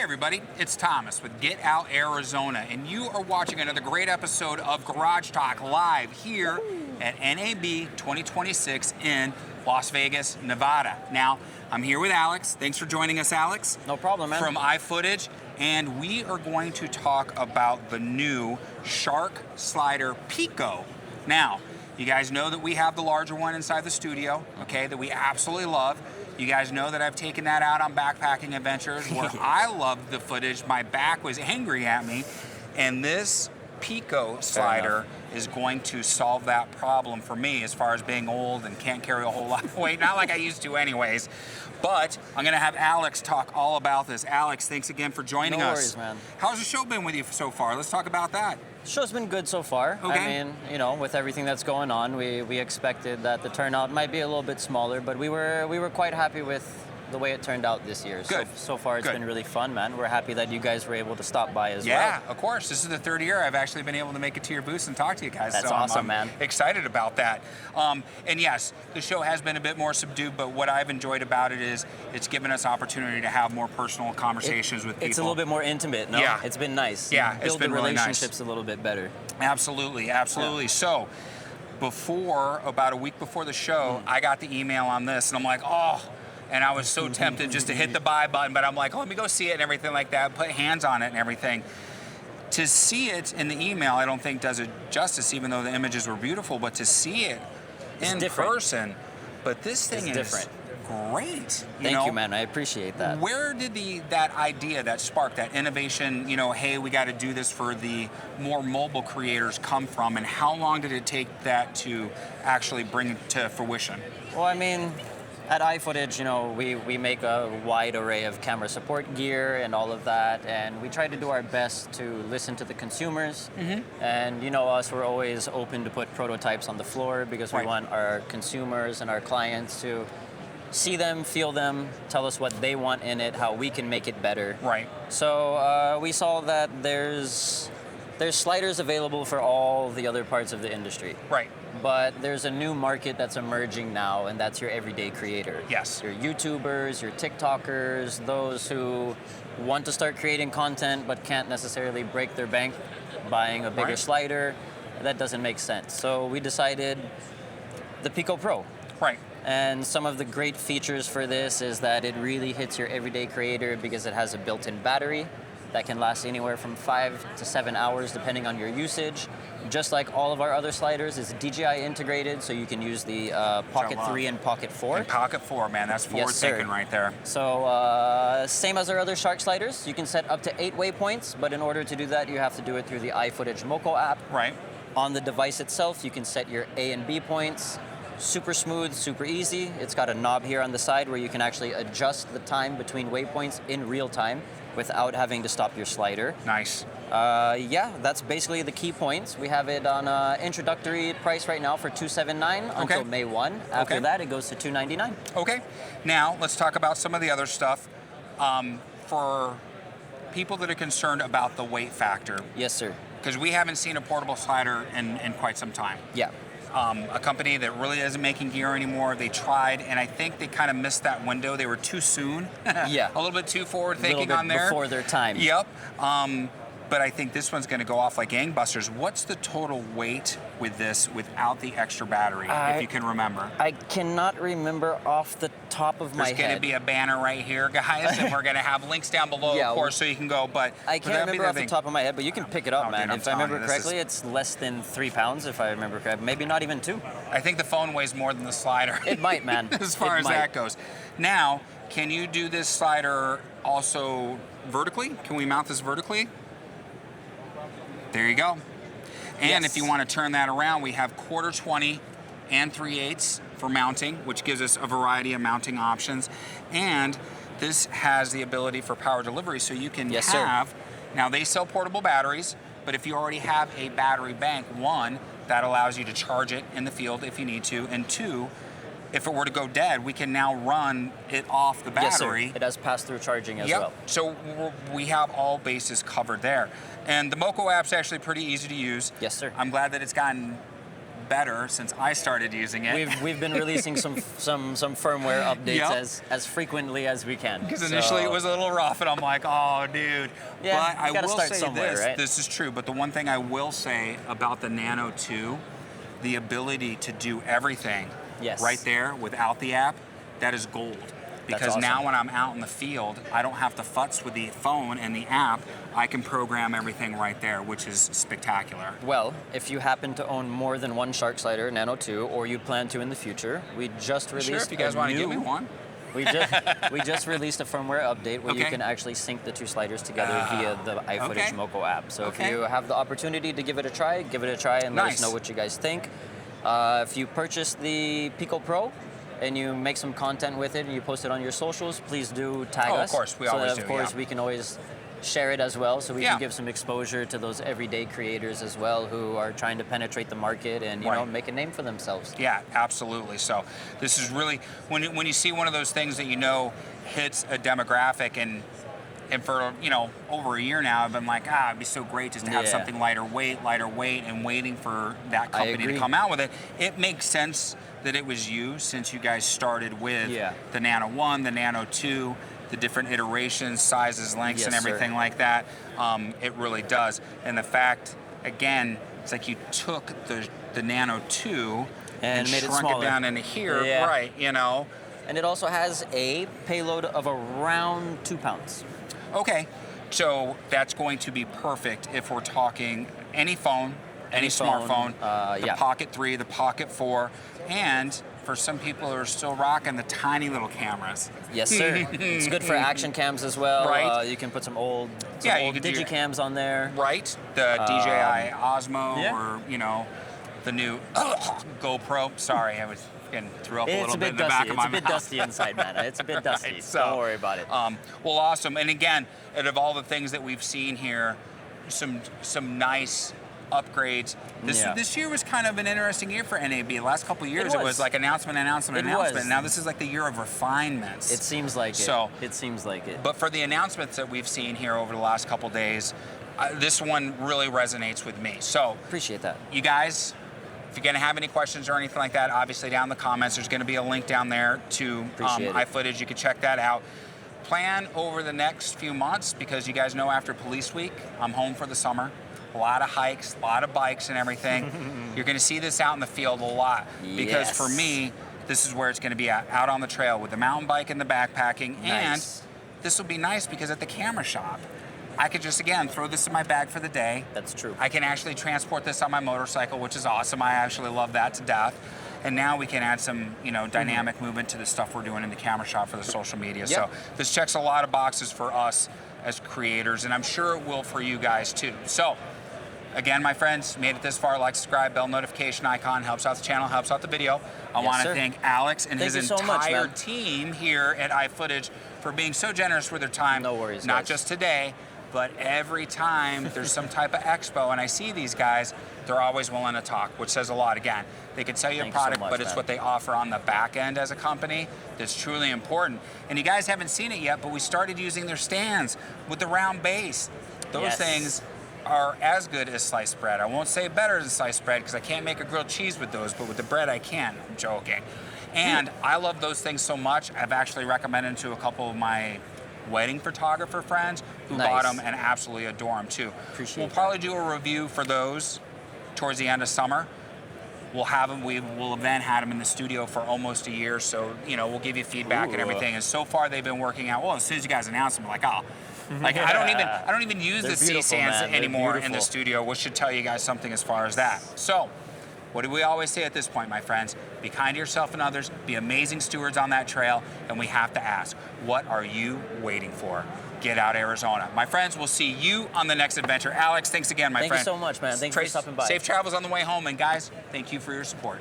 everybody, it's Thomas with Get Out Arizona, and you are watching another great episode of Garage Talk live here at NAB 2026 in Las Vegas, Nevada. Now, I'm here with Alex. Thanks for joining us, Alex. No problem, man. From iFootage, and we are going to talk about the new Shark Slider Pico. Now, you guys know that we have the larger one inside the studio, okay, that we absolutely love. You guys know that I've taken that out on backpacking adventures where I loved the footage. My back was angry at me. And this Pico slider is going to solve that problem for me as far as being old and can't carry a whole lot of weight. Not like I used to anyways. But I'm going to have Alex talk all about this. Alex, thanks again for joining us. No worries, man. How's the show been with you so far? Let's talk about that. The show's been good so far. Okay. I mean, you know, with everything that's going on, we expected that the turnout might be a little bit smaller, but we were quite happy with the way it turned out this year. Good. So far, it's been really fun, man. We're happy that you guys were able to stop by as well. Yeah, of course. This is the third year I've actually been able to make it to your booth and talk to you guys. That's so awesome, I'm man. Excited about that. And yes, the show has been a bit more subdued, but what I've enjoyed about it is it's given us opportunity to have more personal conversations with people. It's a little bit more intimate, no? Yeah. It's been nice. Yeah, it's Build been the really nice. relationships a little bit better. Absolutely, absolutely. Yeah. So, about a week before the show, I got the email on this, and I'm like, oh. And I was so tempted just to hit the buy button, but I'm like, oh, let me go see it and everything like that, put hands on it and everything. To see it in the email, I don't think does it justice, even though the images were beautiful, but to see it in person, but this thing is different. Great. Thank you, man. I appreciate that. Where did that idea, that spark, that innovation, hey, we got to do this for the more mobile creators come from, and how long did it take that to actually bring it to fruition? Well, I mean, at iFootage, we make a wide array of camera support gear and all of that, and we try to do our best to listen to the consumers. Mm-hmm. And us, we're always open to put prototypes on the floor because we want our consumers and our clients to see them, feel them, tell us what they want in it, how we can make it better. Right. So we saw that there's sliders available for all the other parts of the industry. Right. But there's a new market that's emerging now, and that's your everyday creator. Yes. Your YouTubers, your TikTokers, those who want to start creating content but can't necessarily break their bank buying a bigger slider. That doesn't make sense. So we decided the Pico Pro. Right. And some of the great features for this is that it really hits your everyday creator because it has a built-in battery that can last anywhere from 5 to 7 hours depending on your usage. Just like all of our other sliders, it's DJI integrated, so you can use the Pocket 3 and Pocket 4. And Pocket 4, man, that's forward thinking right there. So same as our other Shark sliders, you can set up to 8 waypoints, but in order to do that, you have to do it through the iFootage Moko app. Right. On the device itself, you can set your A and B points. Super smooth, super easy. It's got a knob here on the side where you can actually adjust the time between waypoints in real time without having to stop your slider. Nice. Yeah, that's basically the key points. We have it on introductory price right now for $279 until May 1. After that, it goes to $299. Okay. Now, let's talk about some of the other stuff. For people that are concerned about the weight factor. Yes, sir. Because we haven't seen a portable slider in quite some time. Yeah. A company that really isn't making gear anymore. They tried, and I think they kind of missed that window. They were too soon. Yeah. A little bit too forward thinking on there. Before their time. Yep. But I think this one's going to go off like gangbusters. What's the total weight with this without the extra battery, if you can remember? I cannot remember off the top of my head. There's going to be a banner right here, guys, and we're going to have links down below, of course, so you can go. But I can't remember off the top of my head, but you can pick it up, man. Dude, if I remember correctly, it's less than 3 pounds, if I remember correctly. Maybe not even 2. I think the phone weighs more than the slider. It might, man. As far as that goes. Now, can you do this slider also vertically? Can we mount this vertically? There you go. And if you want to turn that around, we have 1/4-20 and 3/8 for mounting, which gives us a variety of mounting options. And this has the ability for power delivery, so you can now they sell portable batteries, but if you already have a battery bank, 1, that allows you to charge it in the field if you need to, and 2, if it were to go dead, we can now run it off the battery. Yes, sir. It has pass-through charging as well. So we have all bases covered there. And the Moko app's actually pretty easy to use. Yes, sir. I'm glad that it's gotten better since I started using it. We've been releasing some firmware updates as frequently as we can. Because initially it was a little rough, and I'm like, oh, dude. Yeah, but I will say this, right? this is true, but the one thing I will say about the Nano 2, the ability to do everything right there without the app, that is gold. Because awesome. Now when I'm out in the field, I don't have to futz with the phone and the app. I can program everything right there, which is spectacular. Well, if you happen to own more than one Shark Slider Nano 2, or you plan to in the future, we just released Sure, if you guys want to give me one. We just released a firmware update where you can actually sync the two sliders together via the iFootage Moko app. So if you have the opportunity to give it a try and let us know what you guys think. If you purchase the Pico Pro and you make some content with it and you post it on your socials, please do tag us. Of course, we always do. Of course, we can always share it as well, so we can give some exposure to those everyday creators as well who are trying to penetrate the market and you know, make a name for themselves. Yeah, absolutely. So this is really, when you see one of those things that you know hits a demographic, and for, you know, over a year now, I've been like, it'd be so great just to have something lighter weight, and waiting for that company to come out with it. It makes sense that it was you, since you guys started with the Nano 1, the Nano 2, the different iterations, sizes, lengths, and everything like that. It really does. And the fact, again, it's like you took the Nano 2 and made shrunk it down into here, right, you know. And it also has a payload of around 2 pounds. Okay, so that's going to be perfect if we're talking any phone, any smartphone, the Pocket 3, the Pocket 4, and for some people who are still rocking the tiny little cameras. Yes, sir. It's good for action cams as well. Right. You can put some old digicams on there. Right. The DJI Osmo, or, you know, the new GoPro. Sorry, I was getting threw up a little bit in the back of my mouth. It's a bit dusty inside, man. It's a bit dusty. Right, so, don't worry about it. Well, awesome. And again, out of all the things that we've seen here, some nice upgrades. This year was kind of an interesting year for NAB. The last couple of years, it was like announcement. Now this is like the year of refinements. It seems like it. It seems like it. But for the announcements that we've seen here over the last couple of days, this one really resonates with me. So appreciate that. You guys, if you're going to have any questions or anything like that, obviously down in the comments, there's going to be a link down there to iFootage. You can check that out. Plan over the next few months, because you guys know after Police Week, I'm home for the summer. A lot of hikes, a lot of bikes and everything. You're going to see this out in the field a lot. Because for me, this is where it's going to be out on the trail with the mountain bike and the backpacking. And this will be nice because at the camera shop, I could just, again, throw this in my bag for the day. That's true. I can actually transport this on my motorcycle, which is awesome. I actually love that to death. And now we can add some, you know, dynamic movement to the stuff we're doing in the camera shop for the social media. So this checks a lot of boxes for us as creators, and I'm sure it will for you guys too. So again, my friends, made it this far, like, subscribe, bell notification icon, helps out the channel, helps out the video. I want to thank Alex and his entire team here at iFootage for being so generous with their time. No worries, Not just today, but every time there's some type of expo and I see these guys, they're always willing to talk, which says a lot. Again, they can sell you a product, but it's what they offer on the back end as a company that's truly important. And you guys haven't seen it yet, but we started using their stands with the round base. Those things are as good as sliced bread. I won't say better than sliced bread because I can't make a grilled cheese with those, but with the bread I can. I'm joking. And I love those things so much, I've actually recommended to a couple of my wedding photographer friends who bought them and absolutely adore them too. We'll probably do a review for those towards the end of summer. We'll have them, we will have then had them in the studio for almost a year, so, you know, we'll give you feedback and everything. And so far they've been working out well. As soon as you guys announce them, like, oh, like I don't even use the C-stands anymore in the studio, which should tell you guys something as far as that. So, what do we always say at this point, my friends? Be kind to yourself and others, be amazing stewards on that trail, and we have to ask, what are you waiting for? Get out, Arizona. My friends, we'll see you on the next adventure. Alex, thanks again, my friend. Thank you so much, man. Thanks for stopping by. Safe travels on the way home, and guys, thank you for your support.